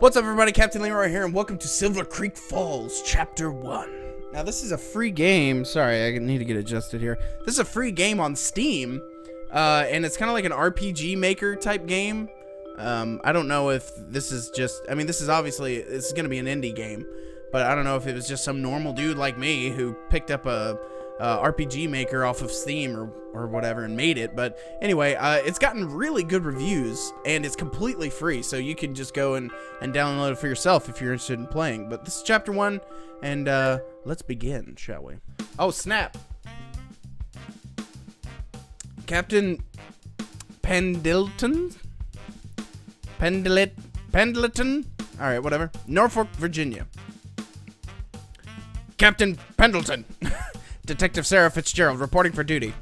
What's up, everybody? Captain Leroy here, and welcome to Silver Creek Falls, Chapter 1. Now, this is a free game. Sorry, I need to get adjusted here. This is a free game on Steam, and it's kind of like an RPG Maker type game. I don't know if this is just... I mean, this is obviously... This is going to be an indie game, but I don't know if it was just some normal dude like me who picked up a RPG Maker off of Steam or whatever and made it. But anyway, it's gotten really good reviews, and it's completely free, so you can just go and download it for yourself if you're interested in playing. But this is Chapter 1, and let's begin, shall we? Oh, snap. Captain Pendleton? Pendleton? Alright, whatever. Norfolk, Virginia. Captain Pendleton. Detective Sarah Fitzgerald, reporting for duty.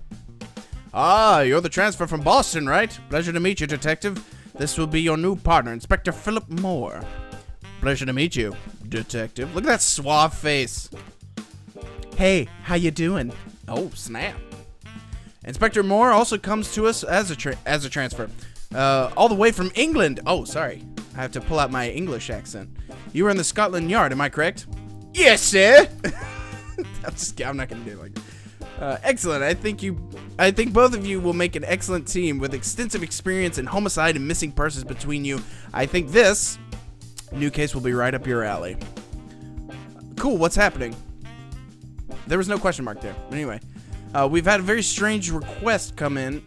Ah, you're the transfer from Boston, right? Pleasure to meet you, Detective. This will be your new partner, Inspector Philip Moore. Pleasure to meet you, Detective. Look at that suave face. Hey, how you doing? Oh, snap. Inspector Moore also comes to us as a transfer. All the way from England. Oh, sorry. I have to pull out my English accent. You were in the Scotland Yard, am I correct? Yes, sir. I'm not gonna do it like that. Excellent. I think both of you will make an excellent team with extensive experience in homicide and missing persons between you. I think this new case will be right up your alley. Cool. What's happening? There was no question mark there. Anyway, we've had a very strange request come in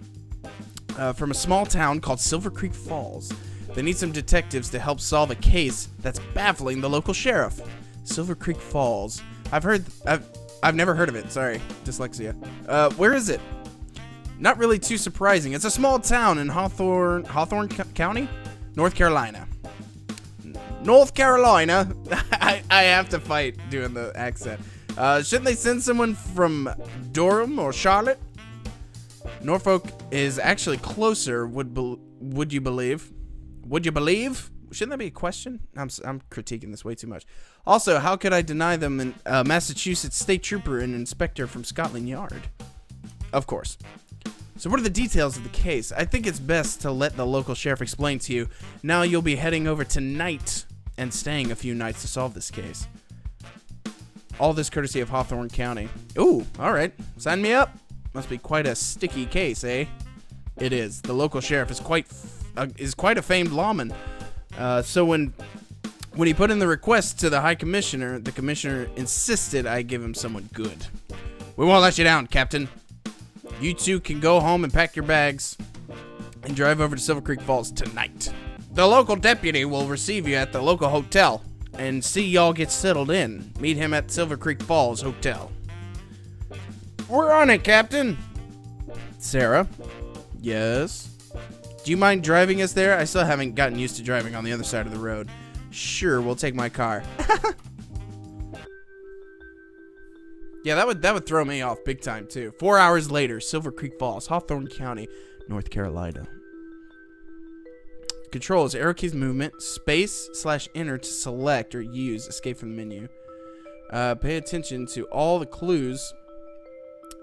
from a small town called Silver Creek Falls. They need some detectives to help solve a case that's baffling the local sheriff. Silver Creek Falls. I've never heard of it. Sorry, dyslexia. Where is it? Not really too surprising. It's a small town in Hawthorne County, North Carolina. North Carolina. I have to fight doing the accent. Shouldn't they send someone from Durham or Charlotte? Norfolk is actually closer. Would you believe? Would you believe? Shouldn't that be a question? I'm critiquing this way too much. Also, how could I deny them a Massachusetts state trooper and inspector from Scotland Yard? Of course. So what are the details of the case? I think it's best to let the local sheriff explain to you. Now you'll be heading over tonight and staying a few nights to solve this case. All this courtesy of Hawthorne County. Ooh, all right. Sign me up. Must be quite a sticky case, eh? It is. The local sheriff is quite a famed lawman. So when he put in the request to the High Commissioner, the Commissioner insisted I give him someone good. We won't let you down, Captain. You two can go home and pack your bags and drive over to Silver Creek Falls tonight. The local deputy will receive you at the local hotel and see y'all get settled in. Meet him at Silver Creek Falls Hotel. We're on it, Captain. Sarah? Yes? Do you mind driving us there? I still haven't gotten used to driving on the other side of the road. Sure, we'll take my car. Yeah, that would throw me off big time, too. 4 hours later, Silver Creek Falls, Hawthorne County, North Carolina. Controls, arrow keys movement, space/enter to select or use, escape from the menu. Pay attention to all the clues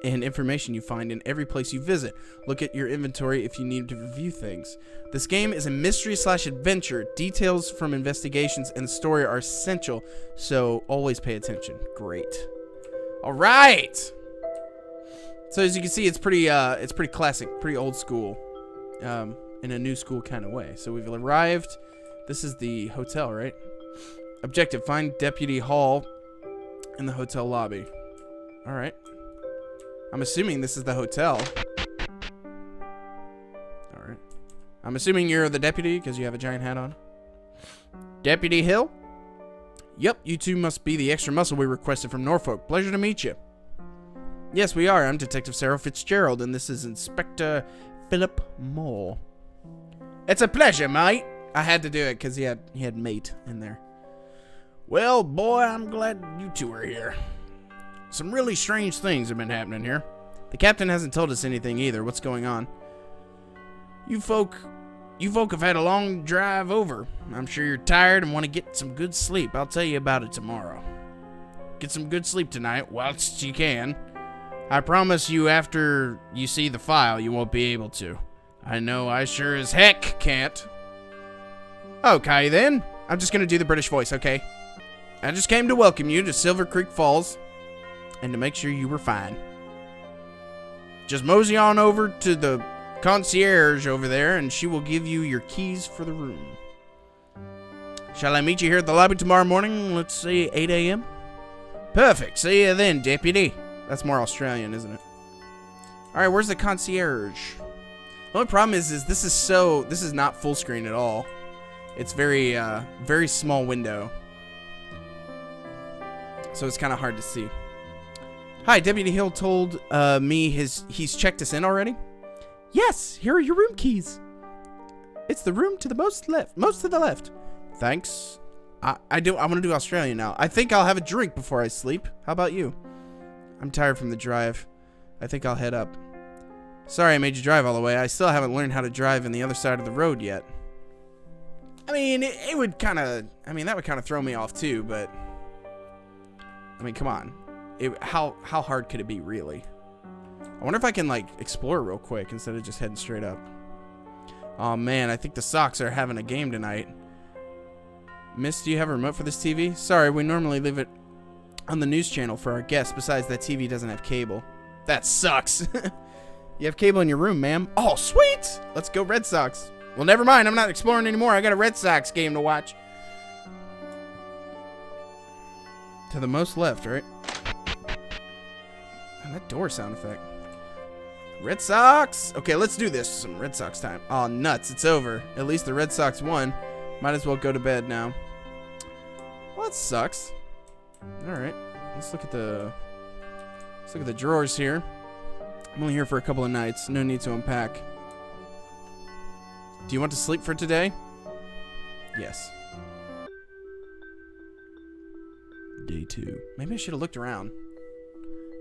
and information you find in every place you visit. Look at your inventory if you need to review things. This game is a mystery/adventure. Details from investigations and the story are essential, so always pay attention. Great. All right. So as you can see, it's pretty classic, pretty old school, in a new school kind of way. So we've arrived. This is the hotel, right? Objective: find Deputy Hall in the hotel lobby. All right. I'm assuming this is the hotel. Alright. I'm assuming you're the deputy because you have a giant hat on. Deputy Hill? Yep, you two must be the extra muscle we requested from Norfolk. Pleasure to meet you. Yes, we are. I'm Detective Sarah Fitzgerald, and this is Inspector Philip Moore. It's a pleasure, mate. I had to do it because he had mate in there. Well, boy, I'm glad you two are here. Some really strange things have been happening here. The captain hasn't told us anything either. What's going on? You folk have had a long drive over. I'm sure you're tired and want to get some good sleep. I'll tell you about it tomorrow. Get some good sleep tonight whilst you can. I promise you after you see the file, you won't be able to. I know I sure as heck can't. Okay then. I'm just gonna do the British voice, okay? I just came to welcome you to Silver Creek Falls and to make sure you were fine. Just mosey on over to the concierge over there and she will give you your keys for the room. Shall I meet you here at the lobby tomorrow morning? Let's say 8 a.m.? Perfect. See you then, deputy. That's more Australian, isn't it? Alright, where's the concierge? The only problem is this is not full screen at all. It's very small window. So it's kind of hard to see. Hi, Deputy Hill told me he's checked us in already. Yes, here are your room keys. It's the room to the most to the left. Thanks. I want to do Australian now. I think I'll have a drink before I sleep. How about you? I'm tired from the drive. I think I'll head up. Sorry I made you drive all the way. I still haven't learned how to drive in the other side of the road yet. I mean, it would kind of... I mean, that would kind of throw me off too, but... I mean, come on. How hard could it be, really? I wonder if I can, like, explore real quick instead of just heading straight up. Oh, man, I think the Sox are having a game tonight. Miss, do you have a remote for this TV? Sorry, we normally leave it on the news channel for our guests. Besides, that TV doesn't have cable. That sucks. You have cable in your room, ma'am. Oh, sweet! Let's go Red Sox. Well, never mind. I'm not exploring anymore. I got a Red Sox game to watch. To the most left, right? And that door sound effect. Red Sox! Okay, let's do this. Some Red Sox time. Oh, nuts. It's over. At least the Red Sox won. Might as well go to bed now. Well, that sucks. Alright. Let's look at the drawers here. I'm only here for a couple of nights. No need to unpack. Do you want to sleep for today? Yes. Day 2. Maybe I should have looked around.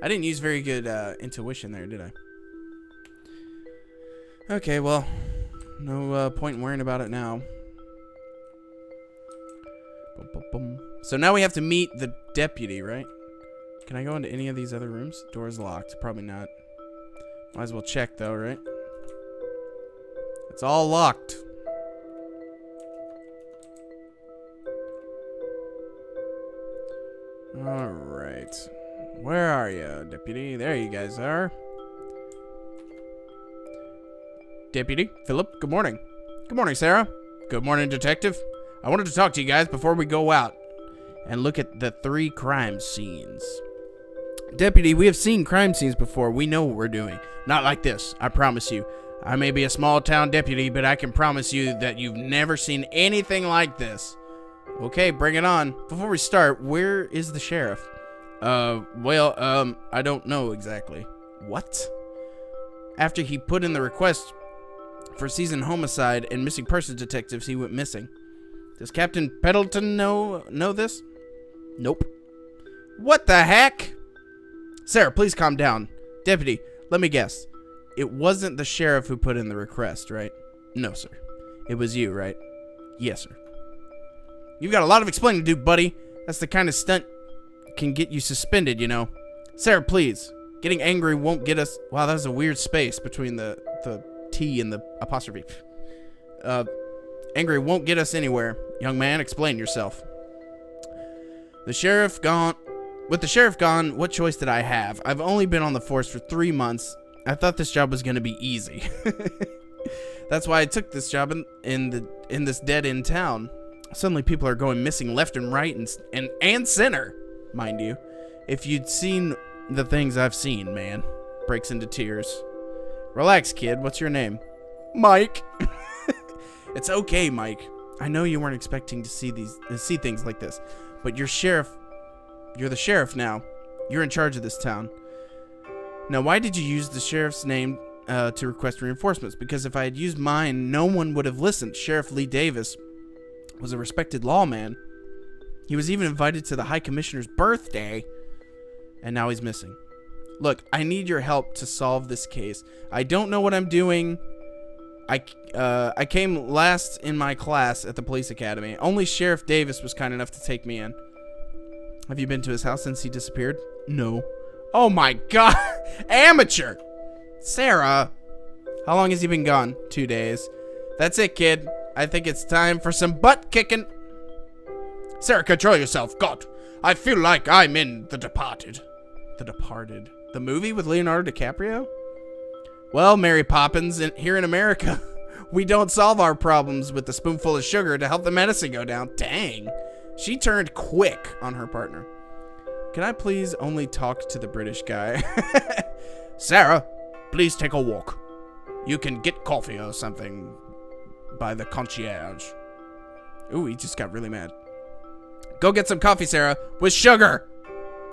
I didn't use very good intuition there, did I? Okay, well, no point in worrying about it now. So now we have to meet the deputy, right? Can I go into any of these other rooms? Door's locked. Probably not. Might as well check, though, right? It's all locked. Alright. Where are you, deputy? There you guys are. Deputy, Philip, good morning. Good morning, Sarah. Good morning, detective. I wanted to talk to you guys before we go out and look at the 3 crime scenes. Deputy, we have seen crime scenes before. We know what we're doing. Not like this, I promise you. I may be a small town deputy, but I can promise you that you've never seen anything like this. Okay, bring it on. Before we start, where is the sheriff? I don't know exactly. What? After he put in the request for seasoned homicide and missing persons detectives, he went missing. Does Captain Pendleton know this? Nope. What the heck? Sarah, please calm down. Deputy, let me guess. It wasn't the sheriff who put in the request, right? No, sir. It was you, right? Yes, sir. You've got a lot of explaining to do, buddy. That's the kind of stunt can get you suspended, you know. Sarah, please. Getting angry won't get us... Wow, that was a weird space between the T and the apostrophe. Angry won't get us anywhere. Young man, explain yourself. With the sheriff gone, what choice did I have? I've only been on the force for 3 months. I thought this job was going to be easy. That's why I took this job in this dead-end town. Suddenly people are going missing left and right and center, mind you. If you'd seen the things I've seen, man. Breaks into tears. Relax, kid. What's your name? Mike. It's okay, Mike. I know you weren't expecting to see things like this, but you're the sheriff now. You're in charge of this town. Now, why did you use the sheriff's name to request reinforcements? Because if I had used mine, no one would have listened. Sheriff Lee Davis was a respected lawman. He was even invited to the High Commissioner's birthday, and now he's missing. Look, I need your help to solve this case. I don't know what I'm doing. I came last in my class at the police academy. Only Sheriff Davis was kind enough to take me in. Have you been to his house since he disappeared? No. Oh my god! Amateur! Sarah! How long has he been gone? 2 days. That's it, kid. I think it's time for some butt kicking. Sarah, control yourself. God, I feel like I'm in The Departed. The Departed. The movie with Leonardo DiCaprio? Well, Mary Poppins, here in America, we don't solve our problems with a spoonful of sugar to help the medicine go down. Dang. She turned quick on her partner. Can I please only talk to the British guy? Sarah, please take a walk. You can get coffee or something by the concierge. Ooh, he just got really mad. Go get some coffee, Sarah, with sugar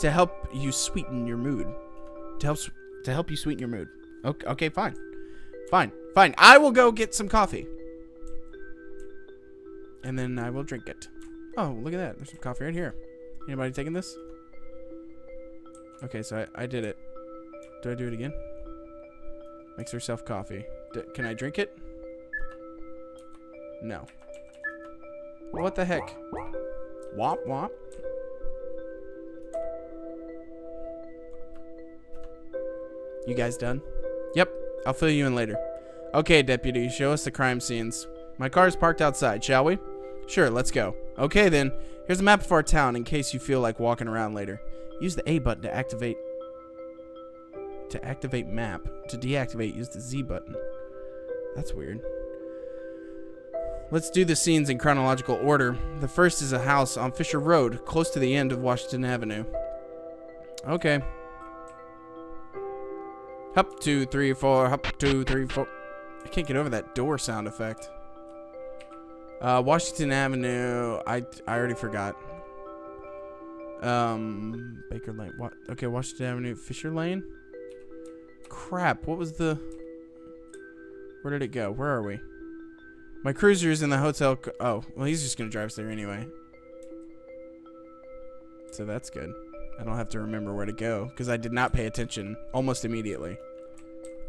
to help you sweeten your mood. To help you sweeten your mood. Okay, fine. Fine. I will go get some coffee. And then I will drink it. Oh, look at that. There's some coffee right here. Anybody taking this? Okay, so I did it. Do I do it again? Makes herself coffee. Can I drink it? No. What the heck? Womp womp. You guys done? Yep. I'll fill you in later. Okay, deputy. Show us the crime scenes. My car's parked outside, shall we? Sure, let's go. Okay, then. Here's a map of our town in case you feel like walking around later. Use the A button to activate map. To deactivate, use the Z button. That's weird. Let's do the scenes in chronological order. The first is a house on Fisher Road, close to the end of Washington Avenue. Okay. Hup, 2, 3, 4. Hup, 2, 3, 4. I can't get over that door sound effect. Washington Avenue. I already forgot. Baker Lane. What? Okay, Washington Avenue. Fisher Lane. Crap. What was the... Where did it go? Where are we? My cruiser is in the hotel. Oh, well, he's just going to drive us there anyway. So that's good. I don't have to remember where to go because I did not pay attention almost immediately.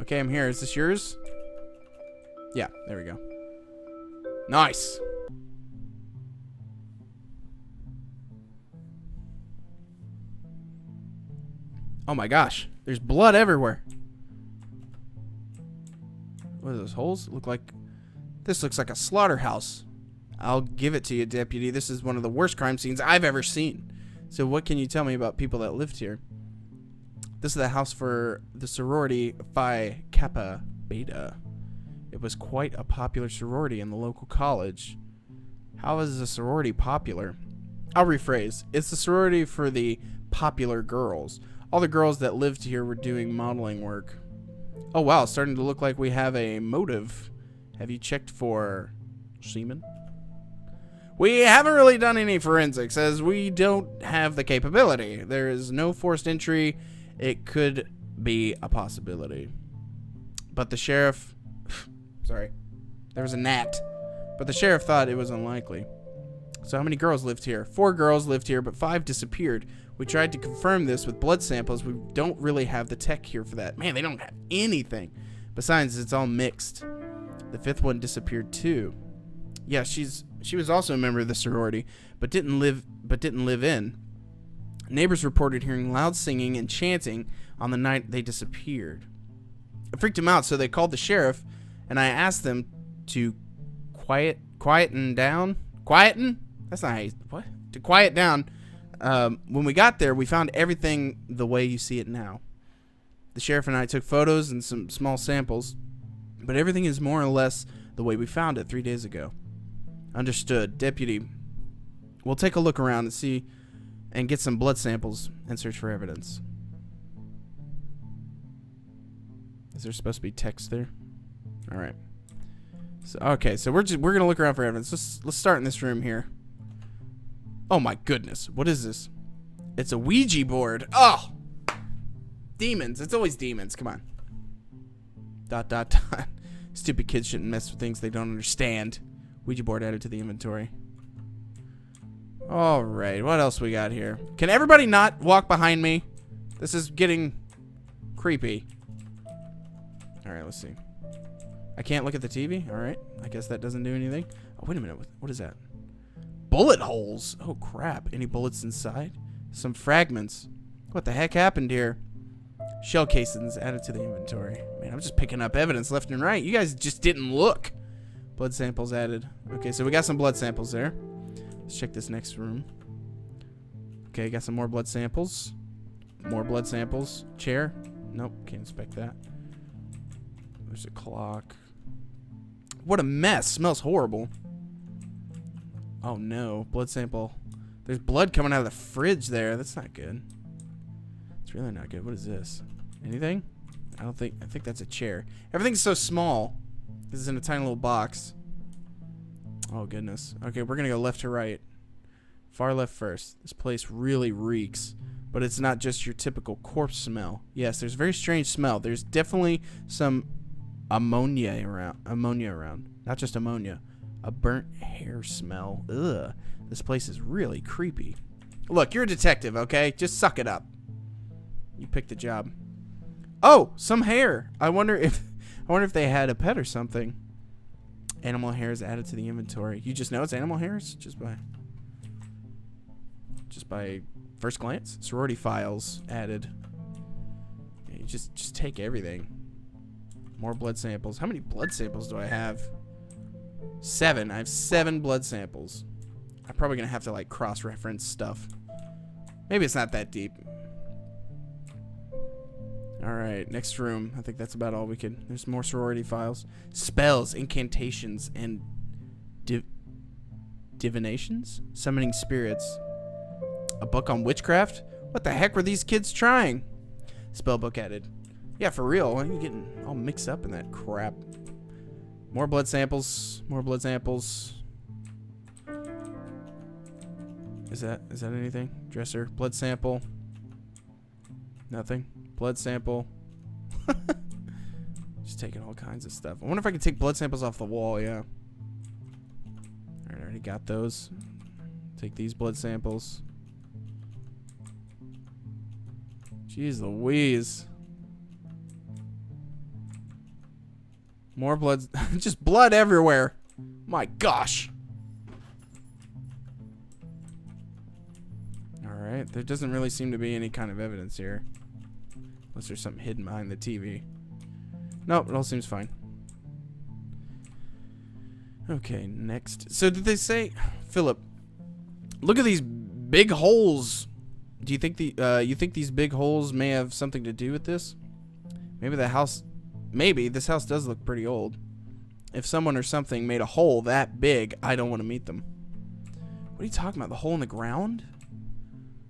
Okay, I'm here. Is this yours? Yeah, there we go. Nice. Oh my gosh. There's blood everywhere. What are those holes? This looks like a slaughterhouse. I'll give it to you, deputy. This is one of the worst crime scenes I've ever seen. So what can you tell me about people that lived here? This is the house for the sorority Phi Kappa Beta. It was quite a popular sorority in the local college. How is a sorority popular? I'll rephrase. It's the sorority for the popular girls. All the girls that lived here were doing modeling work. Oh wow, it's starting to look like we have a motive. Have you checked for semen? We haven't really done any forensics as we don't have the capability. There is no forced entry. It could be a possibility. But the sheriff... Sorry. There was a gnat. But the sheriff thought it was unlikely. So how many girls lived here? 4 girls lived here, but 5 disappeared. We tried to confirm this with blood samples. We don't really have the tech here for that. Man, they don't have anything. Besides, it's all mixed. The 5th one disappeared too. Yeah, she was also a member of the sorority, but didn't live in. Neighbors reported hearing loud singing and chanting on the night they disappeared. It freaked them out, so they called the sheriff, and I asked them to quieten down. Quieten? That's not how you... What? To quiet down. When we got there, we found everything the way you see it now. The sheriff and I took photos and some small samples, but everything is more or less the way we found it 3 days ago. Understood. Deputy, we'll take a look around and see and get some blood samples and search for evidence. Is there supposed to be text there? All right. So okay, so we're going to look around for evidence. Let's start in this room here. Oh my goodness. What is this? It's a Ouija board. Oh. Demons. It's always demons. Come on. ... Stupid kids shouldn't mess with things they don't understand. Ouija board added to the inventory. Alright, what else we got here? Can everybody not walk behind me? This is getting creepy. Alright, let's see. I can't look at the TV? Alright, I guess that doesn't do anything. Oh, wait a minute. What is that? Bullet holes! Oh, crap. Any bullets inside? Some fragments. What the heck happened here? Shell casings added to the inventory. Man, I'm just picking up evidence left and right. You guys just didn't look. Blood samples added. Okay, so we got some blood samples there. Let's check this next room. Okay, got some more blood samples. More blood samples. Chair. Nope, can't inspect that. There's a clock. What a mess. Smells horrible. Oh no, blood sample. There's blood coming out of the fridge there. That's not good. It's really not good. What is this? Anything? I think that's a chair. Everything's so small. This is in a tiny little box. Oh goodness. Okay, we're gonna go left to right. Far left first. This place really reeks. But it's not just your typical corpse smell. Yes, there's a very strange smell. There's definitely some ammonia around. Not just ammonia. A burnt hair smell. Ugh. This place is really creepy. Look, you're a detective, okay? Just suck it up. You picked the job. Oh, some hair. I wonder if they had a pet or something. Animal hair is added to the inventory. You just know it's animal hairs just by first glance. Sorority files added. Yeah, you just take everything. More blood samples. How many blood samples do I have? 7. I have 7 blood samples. I'm probably gonna have to like cross-reference stuff. Maybe it's not that deep. Alright, next room. I think that's about all we could. There's more sorority files. Spells, incantations, and divinations? Summoning spirits. A book on witchcraft? What the heck were these kids trying? Spellbook added. Yeah, for real. Why are you getting all mixed up in that crap? More blood samples. More blood samples. Is that anything? Dresser. Blood sample. Nothing. Blood sample. Just taking all kinds of stuff. I wonder if I can take blood samples off the wall. Yeah. Alright, I already got those. Take these blood samples. Jeez Louise. More blood. Just blood everywhere. My gosh. Alright, there doesn't really seem to be any kind of evidence here. Unless there's something hidden behind the TV. Nope, it all seems fine. Okay, next. So did they say... Philip, look at these big holes. Do you think you think these big holes may have something to do with this? Maybe this house does look pretty old. If someone or something made a hole that big, I don't want to meet them. What are you talking about? The hole in the ground?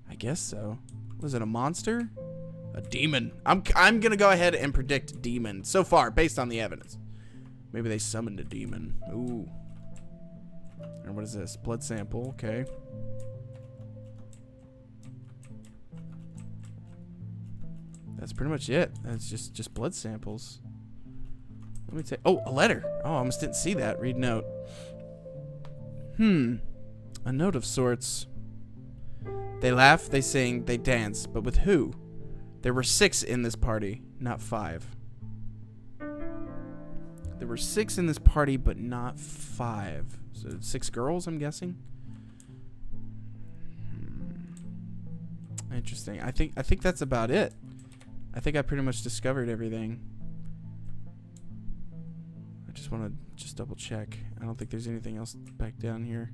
I guess so. Was it a monster? A demon. I'm gonna go ahead and predict demon so far based on the evidence. Maybe they summoned a demon. Ooh. And what is this? Blood sample. Okay. That's pretty much it. That's just blood samples. Let me take. Oh, a letter. Oh, I almost didn't see that. Read note. A note of sorts. They laugh, they sing, they dance, but with who? There were 6 in this party, not 5. There were 6 in this party, but not 5. So 6 girls, I'm guessing. Interesting. I think that's about it. I think I pretty much discovered everything. I just want to double check. I don't think there's anything else back down here.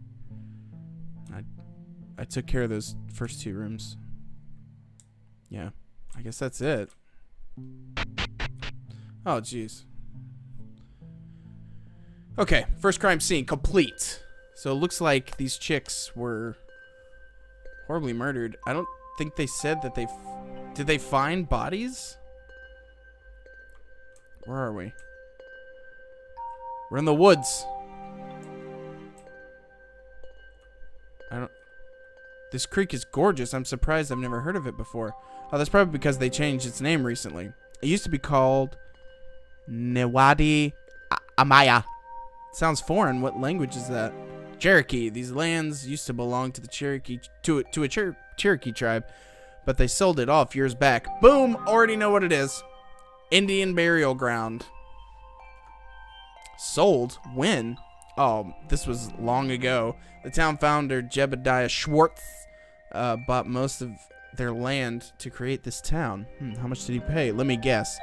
I took care of those first 2 rooms. Yeah, I guess that's it. Oh, jeez. Okay, first crime scene complete. So it looks like these chicks were horribly murdered. I don't think they said that they... Did they find bodies? Where are we? We're in the woods. This creek is gorgeous. I'm surprised I've never heard of it before. Oh, that's probably because they changed its name recently. It used to be called Newadi Amaya. Sounds foreign. What language is that? Cherokee. These lands used to belong to the Cherokee Cherokee tribe, but they sold it off years back. Boom! Already know what it is. Indian burial ground. Sold? When? Oh, this was long ago. The town founder, Jebediah Schwartz, bought most of their land to create this town. How much did he pay? Let me guess.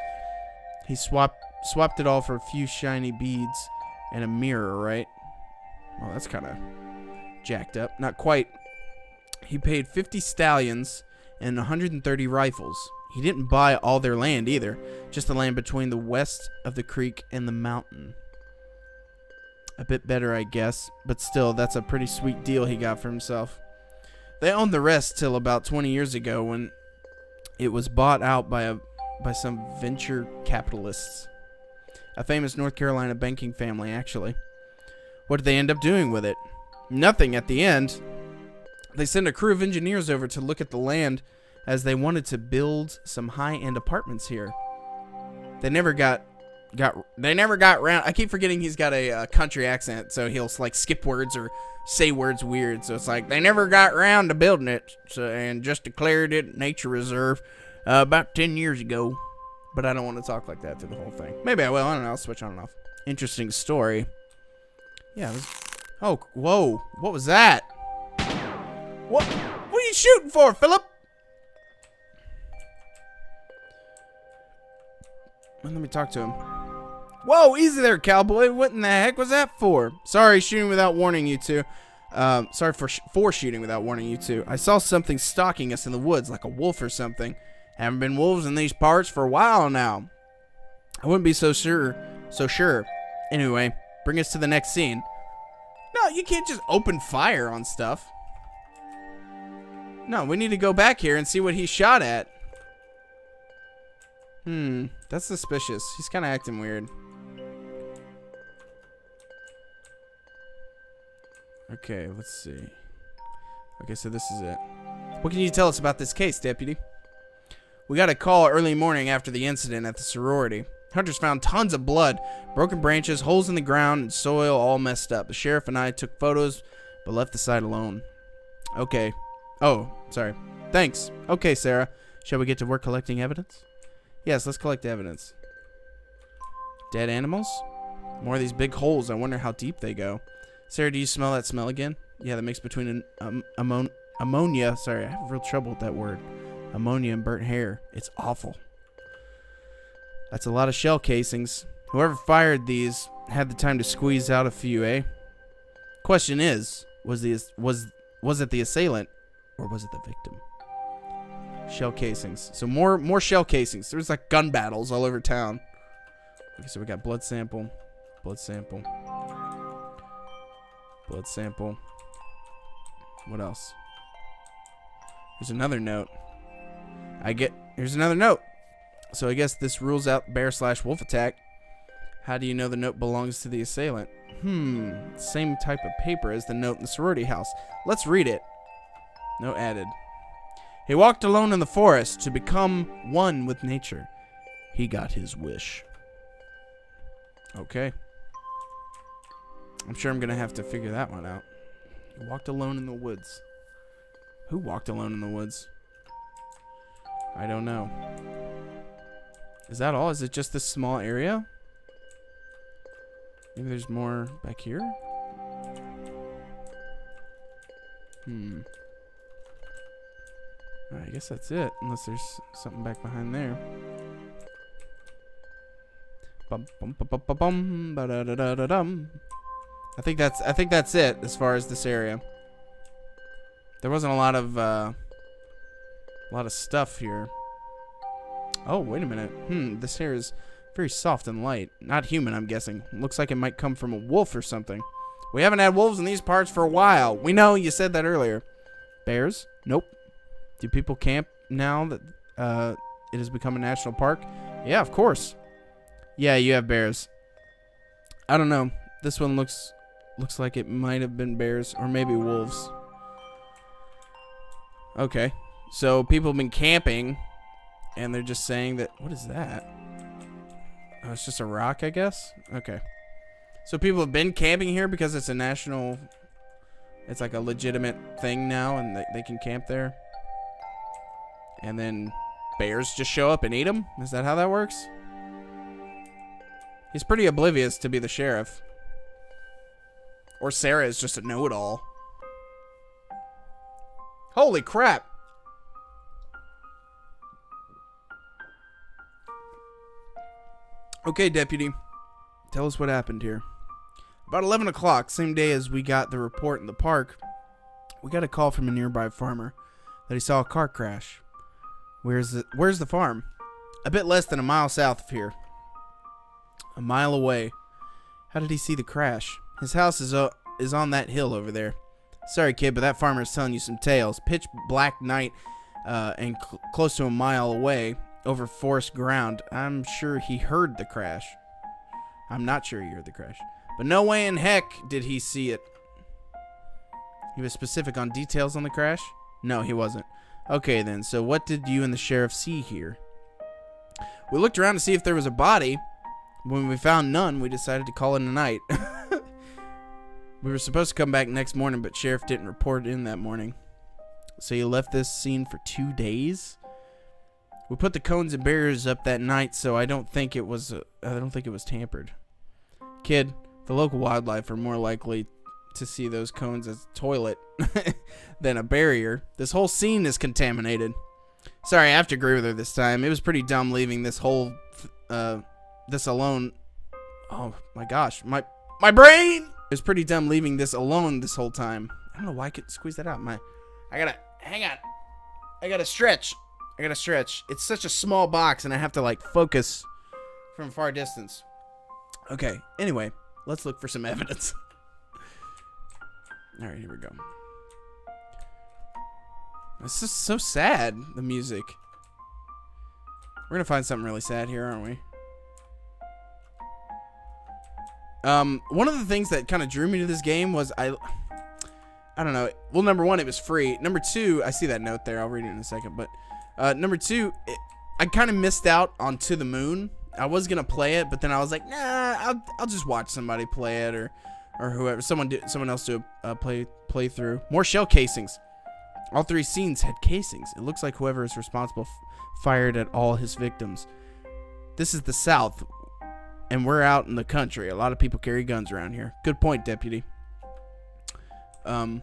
He swapped it all for a few shiny beads and a mirror, right? Oh, that's kind jacked up. Not quite. He paid 50 stallions and 130 rifles. He didn't buy all their land either, just the land between the west of the creek and the mountain. A bit better, I guess, but still, that's a pretty sweet deal he got for himself. They owned the rest till about 20 years ago when it was bought out by some venture capitalists. A famous North Carolina banking family, actually. What did they end up doing with it? Nothing at the end. They sent a crew of engineers over to look at the land as they wanted to build some high-end apartments here. They never got round. I keep forgetting he's got a country accent, so he'll like skip words or say words weird. So it's like they never got round to building it, and just declared it nature reserve about 10 years ago. But I don't want to talk like that through the whole thing. Maybe I will. I don't know. I'll switch on and off. Interesting story. Yeah. Oh, whoa! What was that? What are you shooting for, Philip? Let me talk to him. Whoa, easy there, cowboy. What in the heck was that for? Sorry, shooting without warning you two. Sorry for shooting without warning you two. I saw something stalking us in the woods, like a wolf or something. Haven't been wolves in these parts for a while now. I wouldn't be so sure. Anyway, bring us to the next scene. No, you can't just open fire on stuff. No, we need to go back here and see what he shot at. That's suspicious. He's kind of acting weird. Okay, let's see. Okay, so this is it. What can you tell us about this case, Deputy? We got a call early morning after the incident at the sorority. Hunters found tons of blood, broken branches, holes in the ground, and soil all messed up. The sheriff and I took photos, but left the site alone. Okay. Oh, sorry. Thanks. Okay, Sarah. Shall we get to work collecting evidence? Yes, let's collect evidence. Dead animals? More of these big holes. I wonder how deep they go. Sarah, do you smell that smell again? Yeah, the mix between ammonia. Sorry, I have real trouble with that word. Ammonia and burnt hair. It's awful. That's a lot of shell casings. Whoever fired these had the time to squeeze out a few, eh? Question is, was it the assailant or was it the victim? Shell casings. So more shell casings. There's like gun battles all over town. Okay, so we got blood sample. Blood sample. Blood sample. What else? Here's another note. Here's another note. So I guess this rules out bear/wolf attack. How do you know the note belongs to the assailant? Same type of paper as the note in the sorority house. Let's read it. Note added. He walked alone in the forest to become one with nature. He got his wish. Okay. I'm sure I'm going to have to figure that one out. He walked alone in the woods. Who walked alone in the woods? I don't know. Is that all? Is it just this small area? Maybe there's more back here? I guess that's it, unless there's something back behind there. Bum bum bum bum bum bum ba da da da da dum. I think that's it as far as this area. There wasn't a lot of stuff here. Oh, wait a minute. This hair is very soft and light. Not human, I'm guessing. Looks like it might come from a wolf or something. We haven't had wolves in these parts for a while. We know, you said that earlier. Bears? Nope. Do people camp now that it has become a national park? Yeah, of course. Yeah, you have bears. I don't know. This one looks like it might have been bears or maybe wolves. Okay. So people have been camping and they're just saying that... What is that? Oh, it's just a rock, I guess? Okay. So people have been camping here because it's a national... It's like a legitimate thing now and they can camp there. And then bears just show up and eat them? Is that how that works? He's pretty oblivious to be the sheriff. Or Sarah is just a know-it-all. Holy crap! Okay, Deputy. Tell us what happened here. About 11 o'clock, same day as we got the report in the park, We got a call from a nearby farmer that he saw a car crash. Where's the farm? A bit less than a mile south of here. A mile away. How did he see the crash? His house is on that hill over there. Sorry, kid, but that farmer's telling you some tales. Pitch black night and close to a mile away over forest ground. I'm sure he heard the crash. I'm not sure he heard the crash. But no way in heck did he see it. He was specific on details on the crash? No, he wasn't. Okay, then. So what did you and the sheriff see here? We looked around to see if there was a body. When we found none, we decided to call it a night. We were supposed to come back next morning, but sheriff didn't report in that morning. So you left this scene for 2 days? We put the cones and barriers up that night, so I don't think it was tampered. Kid, the local wildlife are more likely to see those cones as a toilet than a barrier. This whole scene is contaminated. Sorry, I have to agree with her this time. It was pretty dumb leaving this whole this alone. Oh my gosh, my brain! It was pretty dumb leaving this alone this whole time. I don't know why I could squeeze that out. Hang on. I gotta stretch. It's such a small box and I have to like focus from far distance. Okay, anyway, let's look for some evidence. Alright, here we go. This is so sad, the music. We're gonna find something really sad here, aren't we? One of the things that kind of drew me to this game was I don't know. Well, number one, it was free. Number two, I see that note there. I'll read it in a second. But number two, I kind of missed out on To the Moon. I was gonna play it, but then I was like, nah, I'll just watch somebody play it or whoever, someone else do a playthrough. More shell casings. All 3 scenes had casings. It looks like whoever is responsible fired at all his victims. This is the South, and we're out in the country. A lot of people carry guns around here. Good point, deputy. All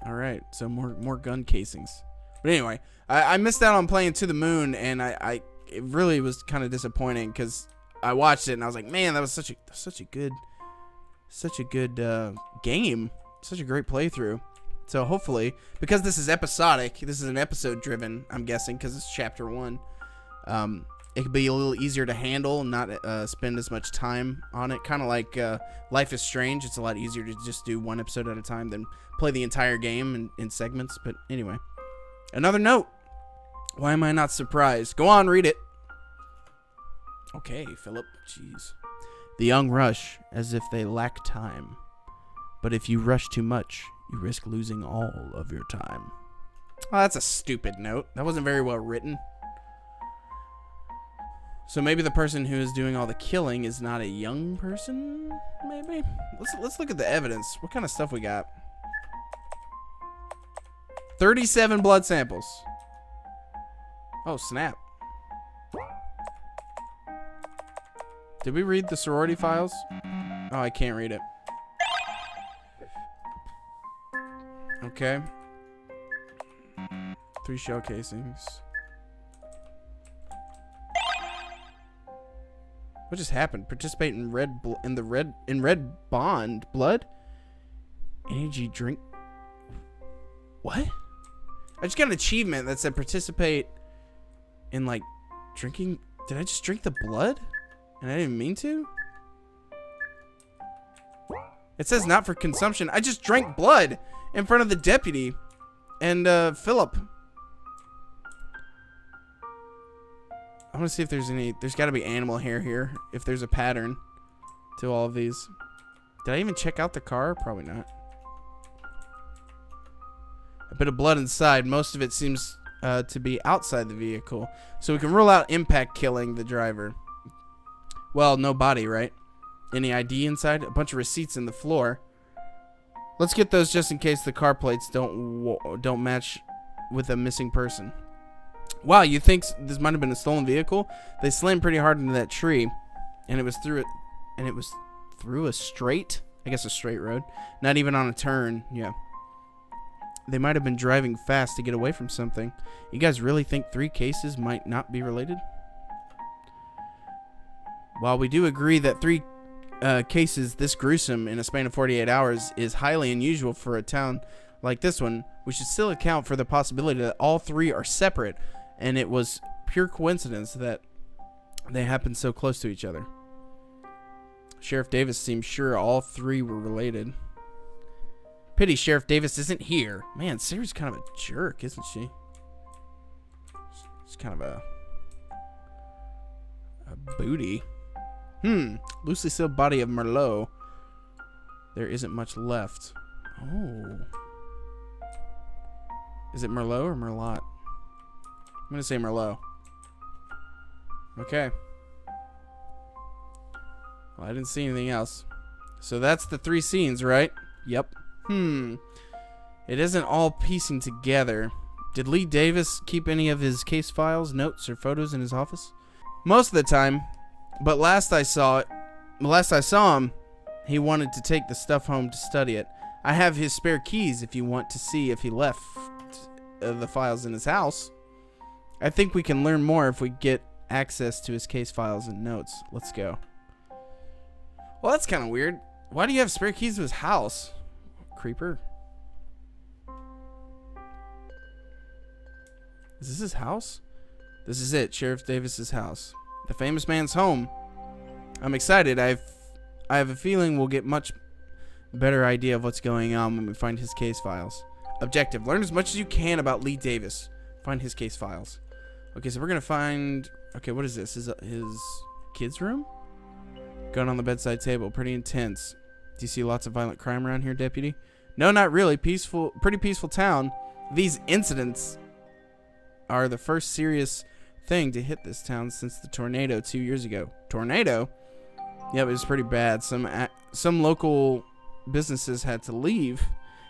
right, so more gun casings. But anyway, I missed out on playing To the Moon, and it really was kind of disappointing because I watched it and I was like, man, that was such a good game, such a great playthrough. So hopefully, because this is episodic, this is an episode driven, I'm guessing, because it's chapter 1. It could be a little easier to handle and not spend as much time on it. Kind of like Life is Strange. It's a lot easier to just do 1 episode at a time than play the entire game in segments. But anyway, another note. Why am I not surprised? Go on, read it. Okay, Philip. Jeez. The young rush as if they lack time. But if you rush too much, you risk losing all of your time. Oh, that's a stupid note. That wasn't very well written. So maybe the person who is doing all the killing is not a young person? Maybe? Let's look at the evidence. What kind of stuff we got? 37 blood samples. Oh, snap. Did we read the sorority files? Oh, I can't read it. Okay. 3 shell casings. What just happened? Participate in red bond blood? Energy drink. What? I just got an achievement that said participate in like drinking. Did I just drink the blood? And I didn't mean to? It says not for consumption. I just drank blood in front of the deputy and Philip. I want to see if there's any. There's got to be animal hair here. If there's a pattern to all of these. Did I even check out the car? Probably not. A bit of blood inside. Most of it seems to be outside the vehicle. So we can rule out impact killing the driver. Well, no body, right? Any ID inside? A bunch of receipts in the floor. Let's get those just in case the car plates don't match with a missing person. Wow, you think this might have been a stolen vehicle? They slammed pretty hard into that tree, and it was through it, and it was through a straight, I guess a straight road, not even on a turn. Yeah, they might have been driving fast to get away from something. You guys really think 3 cases might not be related? While we do agree that 3 cases this gruesome in a span of 48 hours is highly unusual for a town like this one, we should still account for the possibility that all three are separate, and it was pure coincidence that they happened so close to each other. Sheriff Davis seems sure all three were related. Pity Sheriff Davis isn't here. Man, Sarah's kind of a jerk, isn't she? She's kind of a booty. Loosely sealed body of Merlot. There isn't much left. Oh. Is it Merlot or Merlot? I'm going to say Merlot. Okay. Well, I didn't see anything else. So that's the 3 scenes, right? Yep. It isn't all piecing together. Did Lee Davis keep any of his case files, notes, or photos in his office? Most of the time. But last I saw him, he wanted to take the stuff home to study it. I have his spare keys if you want to see if he left the files in his house. I think we can learn more if we get access to his case files and notes. Let's go. Well, that's kind of weird. Why do you have spare keys to his house? Creeper. Is this his house? This is it, Sheriff Davis's house. The famous man's home. I'm excited. I have a feeling we'll get much better idea of what's going on when we find his case files. Objective: learn as much as you can about Lee Davis. Find his case files. Okay, so we're gonna find. Okay, what is this? Is his kid's room? Gun on the bedside table. Pretty intense. Do you see lots of violent crime around here, deputy? No, not really. Peaceful, pretty peaceful town. These incidents are the first serious thing to hit this town since the tornado 2 years ago. Tornado? Yeah, it was pretty bad. Some local businesses had to leave.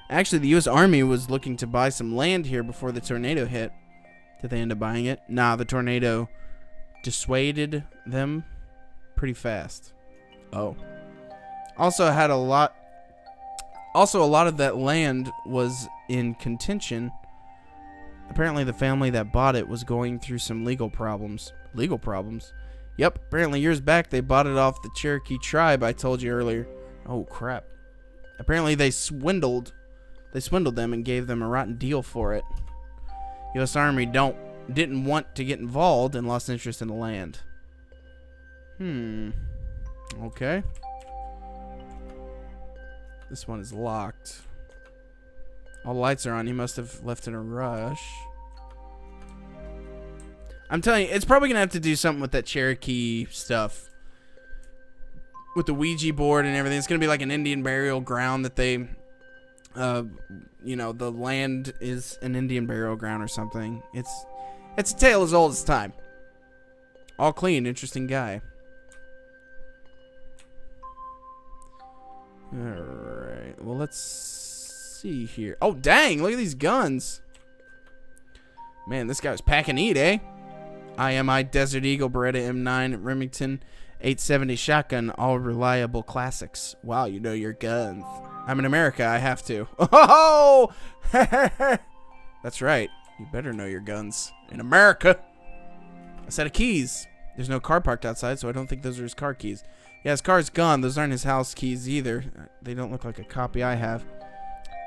Actually, the U.S. Army was looking to buy some land here before the tornado hit. Did they end up buying it? Nah, the tornado dissuaded them pretty fast. Oh. Also, a lot of that land was in contention. Apparently, the family that bought it was going through some legal problems. Legal problems? Yep, apparently years back they bought it off the Cherokee tribe I told you earlier. Oh, crap. Apparently they swindled them and gave them a rotten deal for it. U.S. Army didn't want to get involved and lost interest in the land. Okay. This one is locked. All the lights are on. He must have left in a rush. I'm telling you, it's probably going to have to do something with that Cherokee stuff. With the Ouija board and everything. It's going to be like an Indian burial ground that they... the land is an Indian burial ground or something. It's a tale as old as time. All clean. Interesting guy. Alright. Well, let's see here. Oh, dang. Look at these guns. Man, this guy was packing heat, eh? IMI Desert Eagle, Beretta M9, Remington 870 shotgun, all reliable classics. Wow, you know your guns. I'm in America, I have to. Oh! That's right. You better know your guns. In America. A set of keys. There's no car parked outside, so I don't think those are his car keys. Yeah, his car's gone. Those aren't his house keys either. They don't look like a copy I have.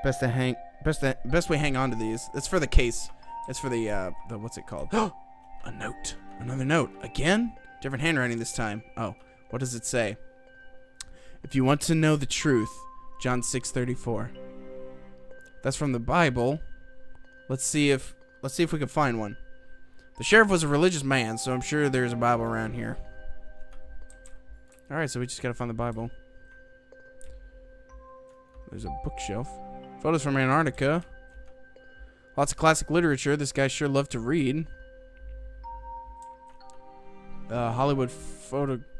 Best we hang on to these. It's for the case. It's for the what's it called? A note. Another note. Again? Different handwriting this time. Oh, what does it say? If you want to know the truth, John 6:34. That's from the Bible. Let's see if we can find one. The sheriff was a religious man, so I'm sure there's a Bible around here. Alright, so we just gotta find the Bible. There's a bookshelf. Photos from Antarctica. Lots of classic literature. This guy sure loved to read. Hollywood photography.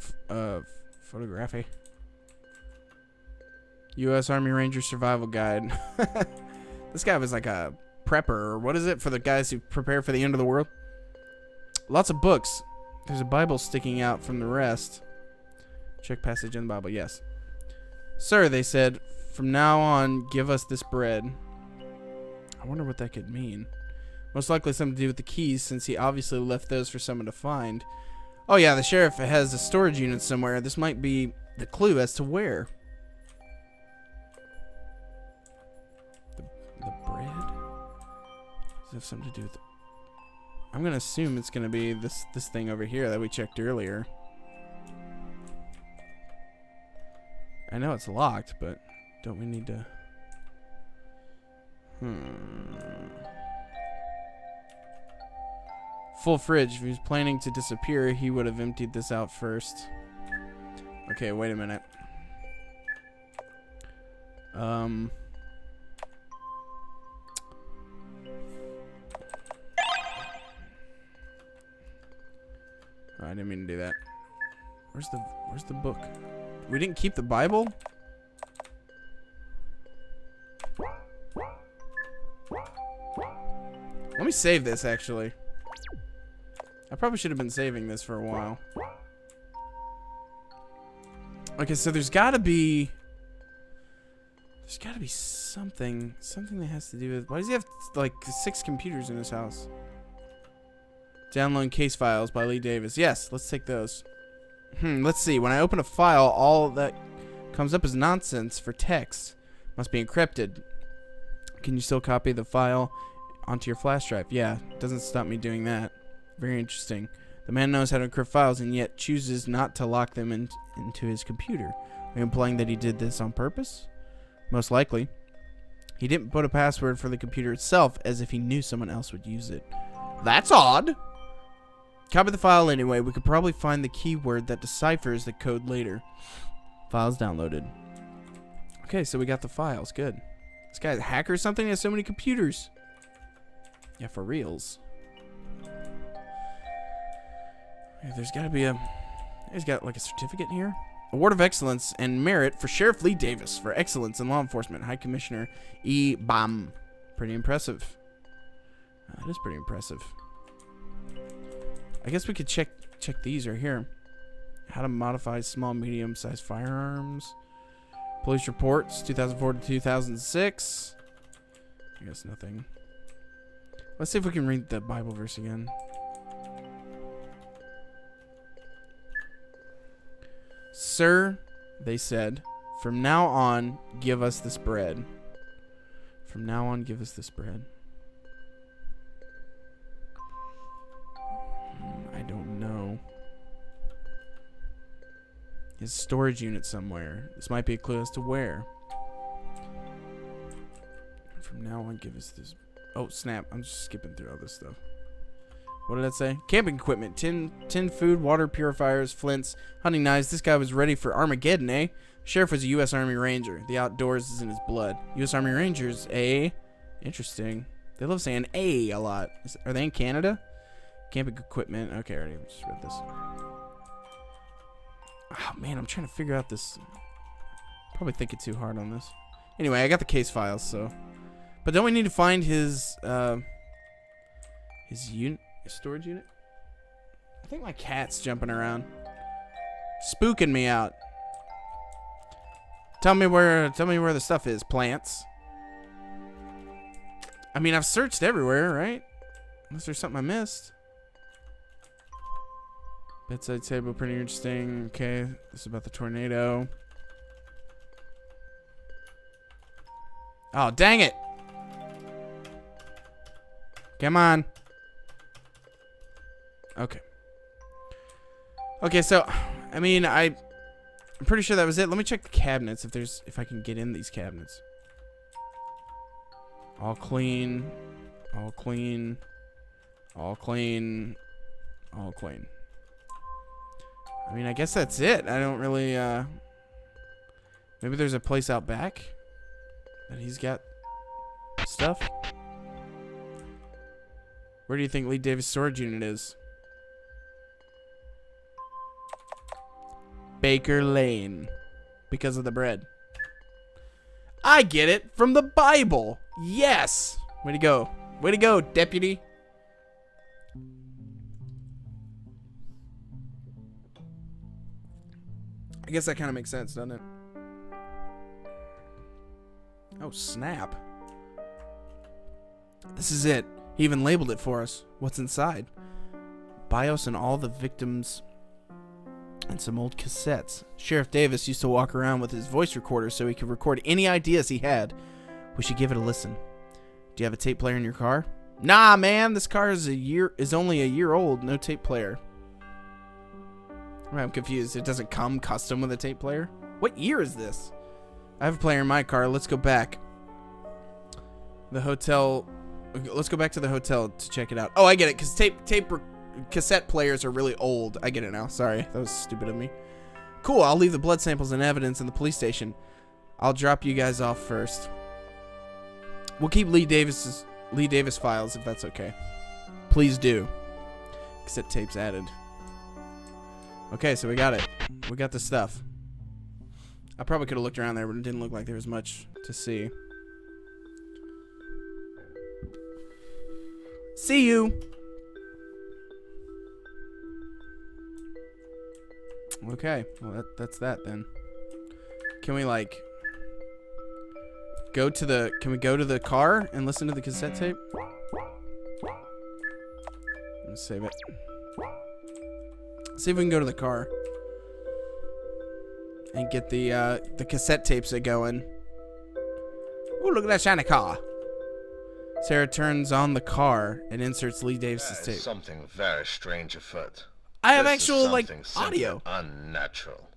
U.S. Army Ranger Survival Guide. This guy was like a prepper, or what is it, for the guys who prepare for the end of the world? Lots of books. There's a Bible sticking out from the rest. Check passage in the Bible, yes. Sir, they said, from now on, give us this bread. I wonder what that could mean. Most likely something to do with the keys, since he obviously left those for someone to find. Oh yeah, the sheriff has a storage unit somewhere. This might be the clue as to where. The Does it have something to do with it? I'm gonna assume it's gonna be this thing over here that we checked earlier. I know it's locked, but don't we need to... Full fridge. If he was planning to disappear, he would have emptied this out first. Okay, wait a minute. Oh, I didn't mean to do that. Where's the book? We didn't keep the Bible? Let me save this, actually. I probably should have been saving this for a while. Okay, so there's gotta be something that has to do with... Why does he have, like, 6 computers in his house? Download case files by Lee Davis. Yes, let's take those. Let's see. When I open a file, all that comes up is nonsense for text. Must be encrypted. Can you still copy the file onto your flash drive? Yeah, doesn't stop me doing that. Very interesting. The man knows how to encrypt files and yet chooses not to lock them into his computer. Are you implying that he did this on purpose? Most likely. He didn't put a password for the computer itself as if he knew someone else would use it. That's odd. Copy the file anyway. We could probably find the keyword that deciphers the code later. Files downloaded. Okay, so we got the files. Good. This guy's a hacker or something? He has so many computers. Yeah, for reals. Yeah, there's got to be a... He's got like a certificate here. Award of Excellence and Merit for Sheriff Lee Davis for excellence in law enforcement. High Commissioner E. Bam. Pretty impressive. That is pretty impressive. I guess we could check these right here. How to modify small, medium-sized firearms. Police reports, 2004 to 2006. I guess nothing. Let's see if we can read the Bible verse again. Sir, they said, from now on, give us this bread. From now on, give us this bread. I don't know. His storage unit somewhere. This might be a clue as to where. From now on, give us this. Oh, snap. I'm just skipping through all this stuff. What did that say? Camping equipment. Tin food, water purifiers, flints, hunting knives. This guy was ready for Armageddon, eh? Sheriff was a U.S. Army Ranger. The outdoors is in his blood. U.S. Army Rangers, eh? Interesting. They love saying a lot. Are they in Canada? Camping equipment. Okay, I already just read this. Oh, man, I'm trying to figure out this. Probably thinking too hard on this. Anyway, I got the case files, so. But don't we need to find his storage unit? I think my cat's jumping around. Spooking me out. Tell me where the stuff is, plants. I mean, I've searched everywhere, right? Unless there's something I missed. Bedside table, pretty interesting. Okay, this is about the tornado. Oh, dang it! Come on. Okay. Okay, so, I mean, I'm pretty sure that was it. Let me check the cabinets if I can get in these cabinets. All clean. All clean. All clean. All clean. I mean, I guess that's it. I don't really, maybe there's a place out back that he's got stuff. Where do you think Lee Davis' storage unit is? Baker Lane. Because of the bread. I get it from the Bible. Yes. Way to go. Way to go, deputy. I guess that kind of makes sense, doesn't it? Oh, snap. This is it. He even labeled it for us. What's inside? BIOS and all the victims and some old cassettes. Sheriff Davis used to walk around with his voice recorder so he could record any ideas he had. We should give it a listen. Do you have a tape player in your car? Nah, man, this car is only a year old. No tape player. I'm confused. It doesn't come custom with a tape player? What year is this? I have a player in my car. Let's go back. The hotel. Let's go back to the hotel to check it out. Oh, I get it, because cassette players are really old. I get it now. Sorry, that was stupid of me. Cool, I'll leave the blood samples and evidence in the police station. I'll drop you guys off first. We'll keep Lee Davis files if that's okay. Please do. Cassette tapes added. Okay, so we got it. We got the stuff. I probably could have looked around there, but it didn't look like there was much to see. See you. Okay, well that's that then. Can we like go to the? Can we go to the car and listen to the cassette tape? Let's save it. See if we can go to the car and get the cassette tapes going. Oh, look at that shiny car. Sarah turns on the car and inserts Lee Davis's tape. Something very strange afoot. I have actual like audio. Unnatural.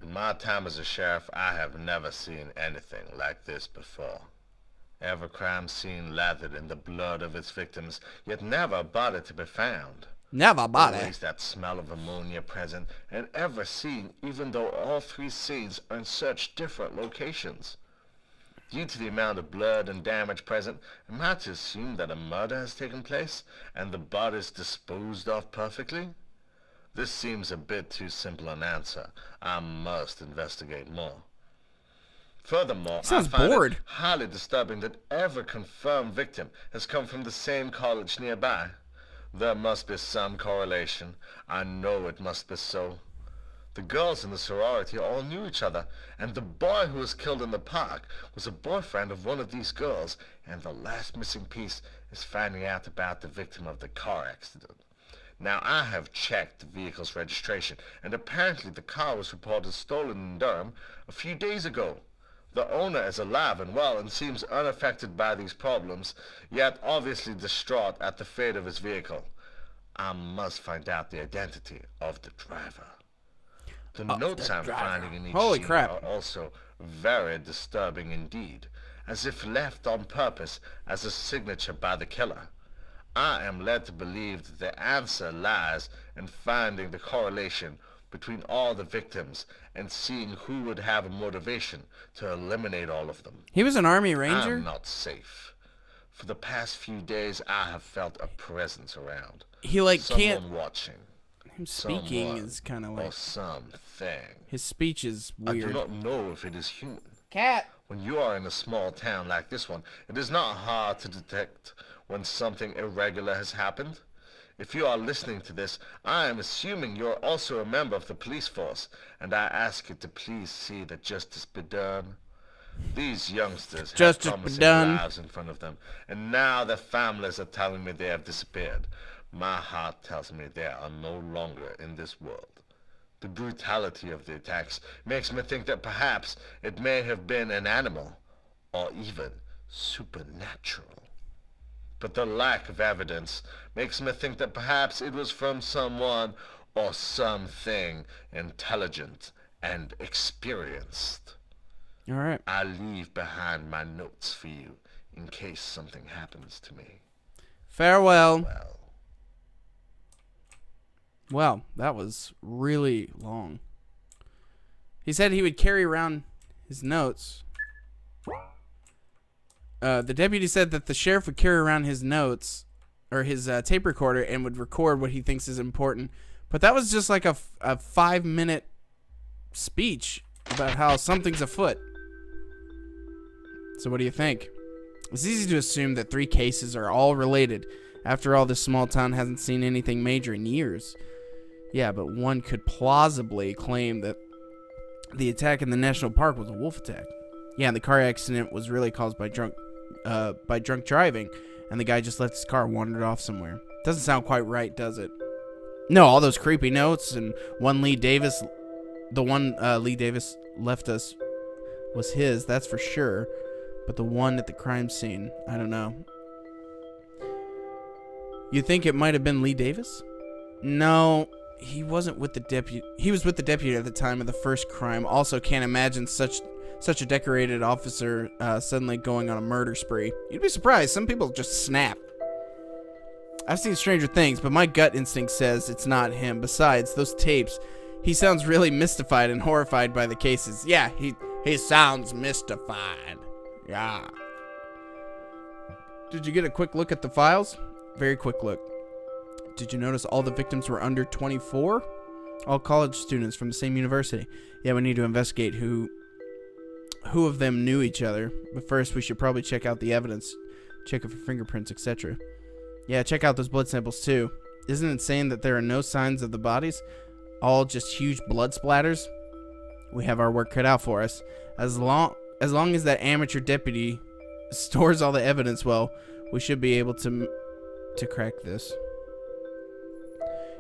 In my time as a sheriff, I have never seen anything like this before. Every crime scene lathered in the blood of its victims, yet never a body to be found. Never a body. Always that smell of ammonia present, and every scene, even though all three scenes are in such different locations. Due to the amount of blood and damage present, am I to assume that a murder has taken place, and the bodies disposed of perfectly? This seems a bit too simple an answer. I must investigate more. Furthermore, I find it highly disturbing that every confirmed victim has come from the same college nearby. There must be some correlation. I know it must be so. The girls in the sorority all knew each other, and the boy who was killed in the park was a boyfriend of one of these girls, and the last missing piece is finding out about the victim of the car accident. Now, I have checked the vehicle's registration, and apparently the car was reported stolen in Durham a few days ago. The owner is alive and well and seems unaffected by these problems, yet obviously distraught at the fate of his vehicle. I must find out the identity of the driver. The notes I'm finding in each scene are also very disturbing indeed, as if left on purpose as a signature by the killer. I am led to believe that the answer lies in finding the correlation between all the victims and seeing who would have a motivation to eliminate all of them. He was an Army Ranger? I'm not safe. For the past few days, I have felt a presence around. He like someone watching. Him speaking is kind of like... or something. His speech is weird. I do not know if it is human. Cat. When you are in a small town like this one, it is not hard to detect when something irregular has happened. If you are listening to this, I am assuming you're also a member of the police force, and I ask you to please see that justice be done. These youngsters have promising lives in front of them, and now their families are telling me they have disappeared. My heart tells me they are no longer in this world. The brutality of the attacks makes me think that perhaps it may have been an animal, or even supernatural. But the lack of evidence makes me think that perhaps it was from someone or something intelligent and experienced. All right. I leave behind my notes for you in case something happens to me. Farewell. Well, that was really long. He said he would carry around his notes. The deputy said that the sheriff would carry around his notes, or his tape recorder, and would record what he thinks is important. But that was just like a 5-minute speech about how something's afoot. So what do you think? It's easy to assume that 3 cases are all related. After all, this small town hasn't seen anything major in years. Yeah, but one could plausibly claim that the attack in the national park was a wolf attack. Yeah, and the car accident was really caused by drunk driving, and the guy just left his car and wandered off somewhere. Doesn't sound quite right, does it? No, all those creepy notes and the one Lee Davis left us was his, that's for sure. But the one at the crime scene, I don't know. You think it might have been Lee Davis? No, he wasn't with the deputy. He was with the deputy at the time of the first crime. Also, can't imagine such a decorated officer suddenly going on a murder spree. You'd be surprised. Some people just snap. I've seen stranger things, but my gut instinct says it's not him. Besides, those tapes, he sounds really mystified and horrified by the cases. Yeah, he sounds mystified. Yeah. Did you get a quick look at the files? Very quick look. Did you notice all the victims were under 24? All college students from the same university. Yeah, we need to investigate who of them knew each other. But first, we should probably check out the evidence. Check it for fingerprints, etc. Yeah, check out those blood samples too. Isn't it insane that there are no signs of the bodies? All just huge blood splatters? We have our work cut out for us. As long as that amateur deputy stores all the evidence well, we should be able to crack this.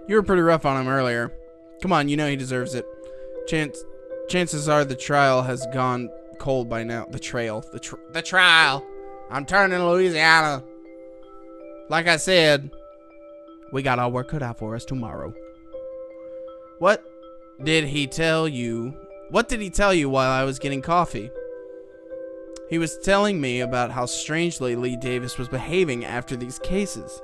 You were pretty rough on him earlier. Come on, you know he deserves it. Chances are the trial has gone cold by now. The trial. I'm turning to Louisiana. Like I said, we got our work cut out for us tomorrow. What did he tell you? What did he tell you while I was getting coffee? He was telling me about how strangely Lee Davis was behaving after these cases.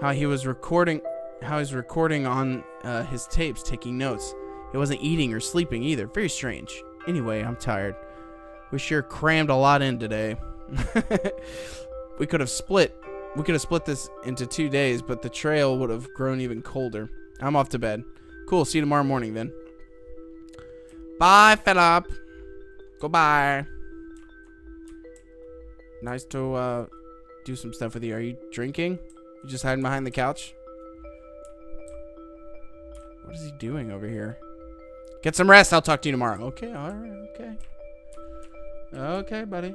How he was recording on his tapes, taking notes. He wasn't eating or sleeping either. Very strange. Anyway, I'm tired. We sure crammed a lot in today. We could have split this into 2 days, but the trail would have grown even colder. I'm off to bed. Cool, see you tomorrow morning then. Bye, Philip. Goodbye. Nice to do some stuff with you. Are you drinking? You just hiding behind the couch? What is he doing over here? Get some rest. I'll talk to you tomorrow. Okay, alright, okay. Okay, buddy.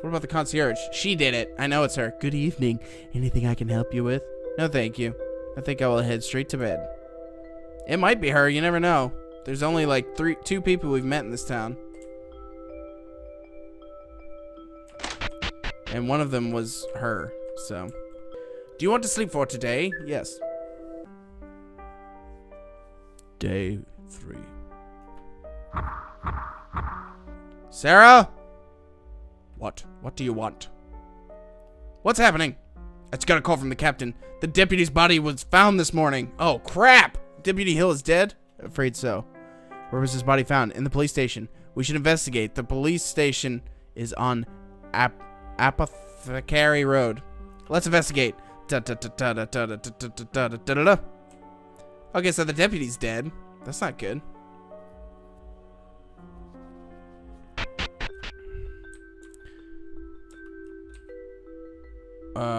What about the concierge? She did it. I know it's her. Good evening. Anything I can help you with? No, thank you. I think I will head straight to bed. It might be her. You never know. There's only like 2 people we've met in this town. And one of them was her, so. Do you want to sleep for today? Yes. Day 3. Sarah? What? What do you want? What's happening? I just got a call from the captain. The deputy's body was found this morning. Oh, crap! Deputy Hill is dead? Afraid so. Where was his body found? In the police station. We should investigate. The police station is on Apothecary Road. Let's investigate. Okay, so the deputy's dead. That's not good.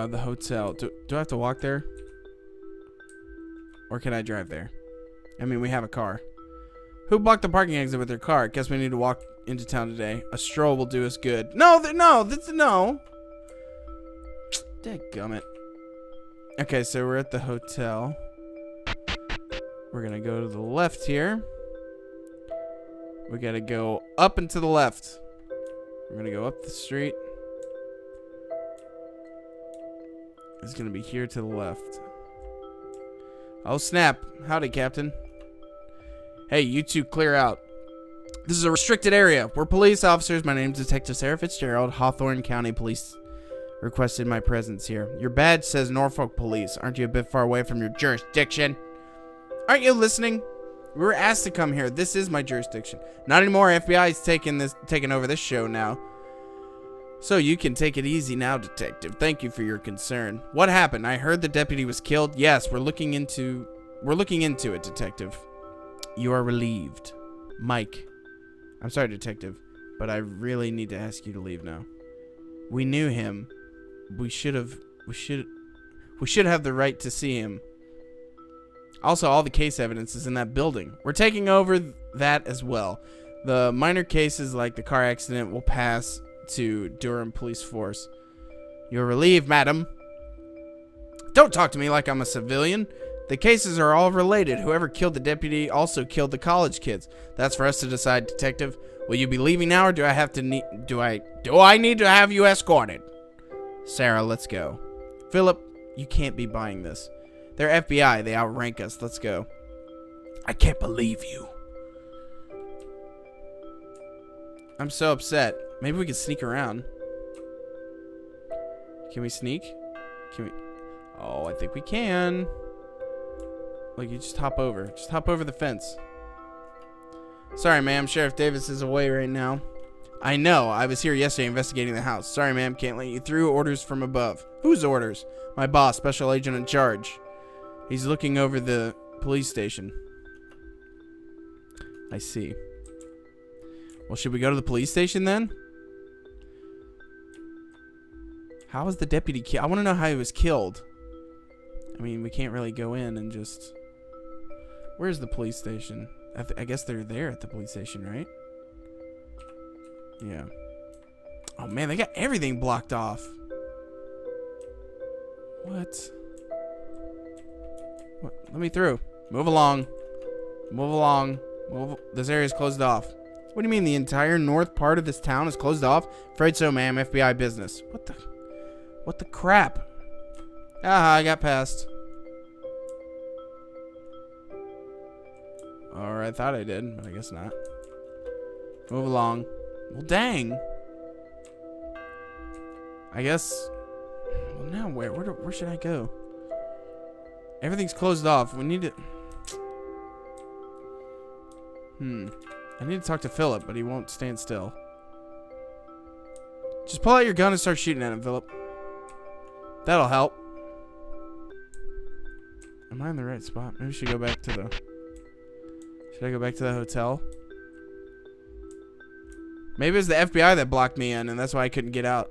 The hotel. Do I have to walk there? Or can I drive there? I mean, we have a car. Who blocked the parking exit with their car? Guess we need to walk into town today. A stroll will do us good. No. Dadgummit. Okay, so we're at the hotel. We're gonna go to the left here. We gotta go up and to the left. We're gonna go up the street. It's gonna be here to the left. Oh snap. Howdy, Captain. Hey, you two clear out. This is a restricted area. We're police officers. My name's Detective Sarah Fitzgerald. Hawthorne County Police requested my presence here. Your badge says Norfolk Police. Aren't you a bit far away from your jurisdiction? Aren't you listening? We were asked to come here. This is my jurisdiction. Not anymore. FBI's taking over this show now. So you can take it easy now, Detective. Thank you for your concern. What happened? I heard the deputy was killed. Yes, we're looking into it, Detective. You are relieved. Mike. I'm sorry, Detective, but I really need to ask you to leave now. We knew him. We should have the right to see him. Also, all the case evidence is in that building. We're taking over that as well. The minor cases like the car accident will pass to Durham Police Force. You're relieved, madam. Don't talk to me like I'm a civilian. The cases are all related. Whoever killed the deputy also killed the college kids. That's for us to decide, Detective. Will you be leaving now, or do I need to have you escorted? Sarah, let's go. Philip, you can't be buying this. They're FBI. They outrank us. Let's go. I can't believe you. I'm so upset. Maybe we can sneak around. Can we sneak? Can we? Oh, I think we can. Like, you just hop over. Just hop over the fence. Sorry, ma'am. Sheriff Davis is away right now. I know. I was here yesterday investigating the house. Sorry, ma'am. Can't let you through. Orders from above. Whose orders? My boss, special agent in charge. He's looking over the police station. I see. Well, should we go to the police station then? How was the deputy killed? I want to know how he was killed. I mean, we can't really go in and just... Where's the police station? I guess they're there at the police station, right? Yeah. Oh, man, they got everything blocked off. What? Let me through. Move along. Move along. This area's closed off. What do you mean the entire north part of this town is closed off? Afraid so, ma'am. FBI business. What the crap? Ah, I got past. Or I thought I did, but I guess not. Move along. Well, dang. I guess. Well, now where should I go? Everything's closed off. We need to. I need to talk to Philip, but he won't stand still. Just pull out your gun and start shooting at him, Philip. That'll help. Am I in the right spot? Maybe we should go back to the... Should I go back to the hotel? Maybe it was the FBI that blocked me in, and that's why I couldn't get out.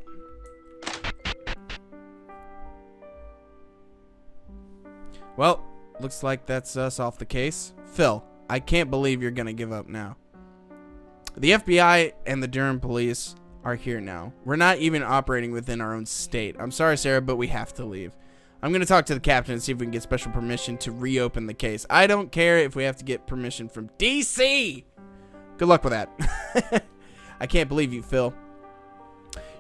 Well, looks like that's us off the case. Phil, I can't believe you're gonna give up now. The FBI and the Durham police are here now. We're not even operating within our own state. I'm sorry, Sarah, but we have to leave. I'm going to talk to the captain and see if we can get special permission to reopen the case. I don't care if we have to get permission from DC. Good luck with that. I can't believe you, Phil.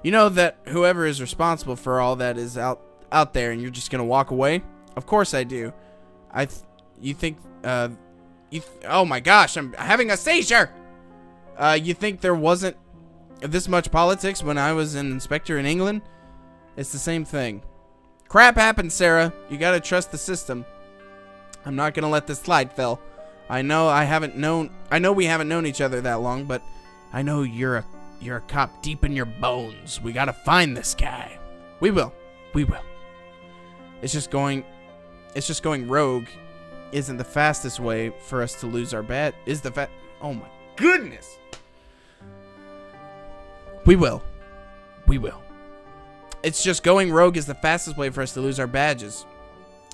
You know that whoever is responsible for all that is out there and you're just going to walk away? Of course I do. You think, oh my gosh, I'm having a seizure. You think there wasn't this much politics when I was an inspector in England? It's the same thing. Crap happens, Sarah. You gotta trust the system. I'm not gonna let this slide, Phil. I know we haven't known each other that long, but I know you're a cop deep in your bones. We gotta find this guy. We will. It's just going rogue isn't the fastest way for us to lose our bet. Oh my goodness. We will. It's just going rogue is the fastest way for us to lose our badges.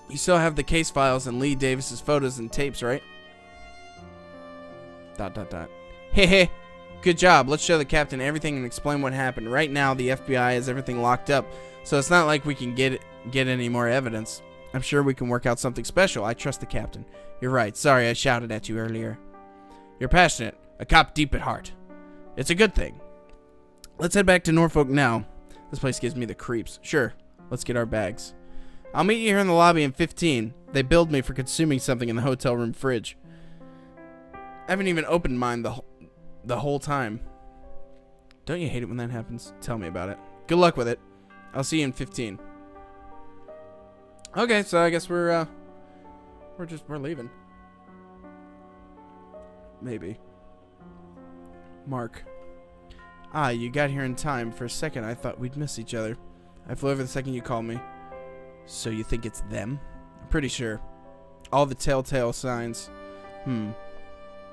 You still have the case files and Lee Davis's photos and tapes, right? ... Hey, good job. Let's show the captain everything and explain what happened. Right now, the FBI has everything locked up, so it's not like we can get any more evidence. I'm sure we can work out something special. I trust the captain. You're right. Sorry, I shouted at you earlier. You're passionate. A cop deep at heart. It's a good thing. Let's head back to Norfolk now. This place gives me the creeps. Sure, let's get our bags. I'll meet you here in the lobby in 15. They billed me for consuming something in the hotel room fridge. I haven't even opened mine the whole time. Don't you hate it when that happens? Tell me about it. Good luck with it. I'll see you in 15. Okay, so I guess we're leaving. Maybe. Mark. Ah, you got here in time. For a second, I thought we'd miss each other. I flew over the second you called me. So you think it's them? I'm pretty sure. All the telltale signs.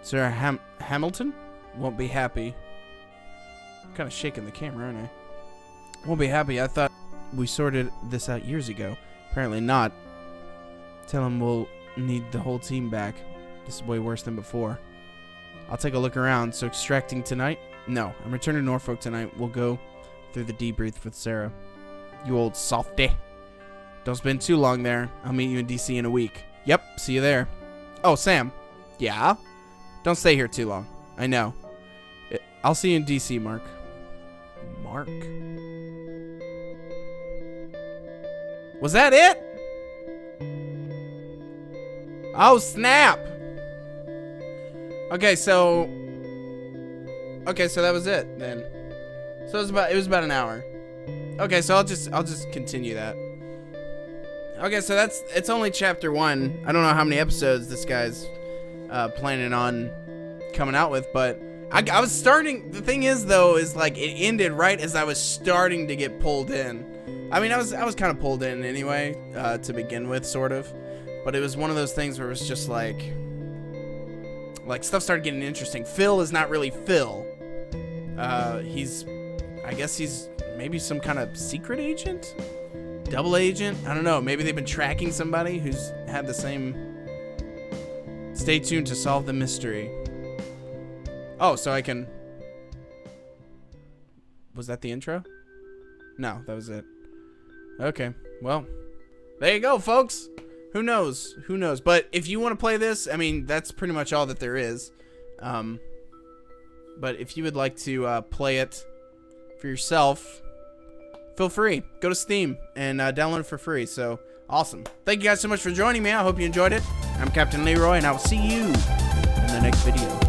Sarah Hamilton? Won't be happy. I'm kind of shaking the camera, aren't I? Won't be happy. I thought we sorted this out years ago. Apparently not. Tell him we'll need the whole team back. This is way worse than before. I'll take a look around. So extracting tonight? No, I'm returning to Norfolk tonight. We'll go through the debrief with Sarah. You old softy. Don't spend too long there. I'll meet you in DC in a week. Yep, see you there. Oh, Sam. Yeah? Don't stay here too long. I know. I'll see you in DC, Mark. Mark? Was that it? Oh, snap. Okay, so that was it then. So it was about an hour. Okay, so I'll just continue that. Okay, so it's only chapter 1. I don't know how many episodes this guy's planning on coming out with, but I was starting. The thing is, though, is like it ended right as I was starting to get pulled in. I mean, I was kind of pulled in anyway to begin with, sort of, but it was one of those things where it was just like stuff started getting interesting. Phil is not really Phil. I guess he's maybe some kind of secret agent, double agent. I don't know. Maybe they've been tracking somebody who's had the same. Stay tuned to solve the mystery. Oh, so I can... Was that the intro? No, that was it. Okay, well, there you go, folks. Who knows? Who knows? But if you want to play this, I mean, that's pretty much all that there is. But if you would like to play it for yourself, feel free. Go to Steam and download it for free. So, awesome. Thank you guys so much for joining me. I hope you enjoyed it. I'm Captain Leroy, and I will see you in the next video.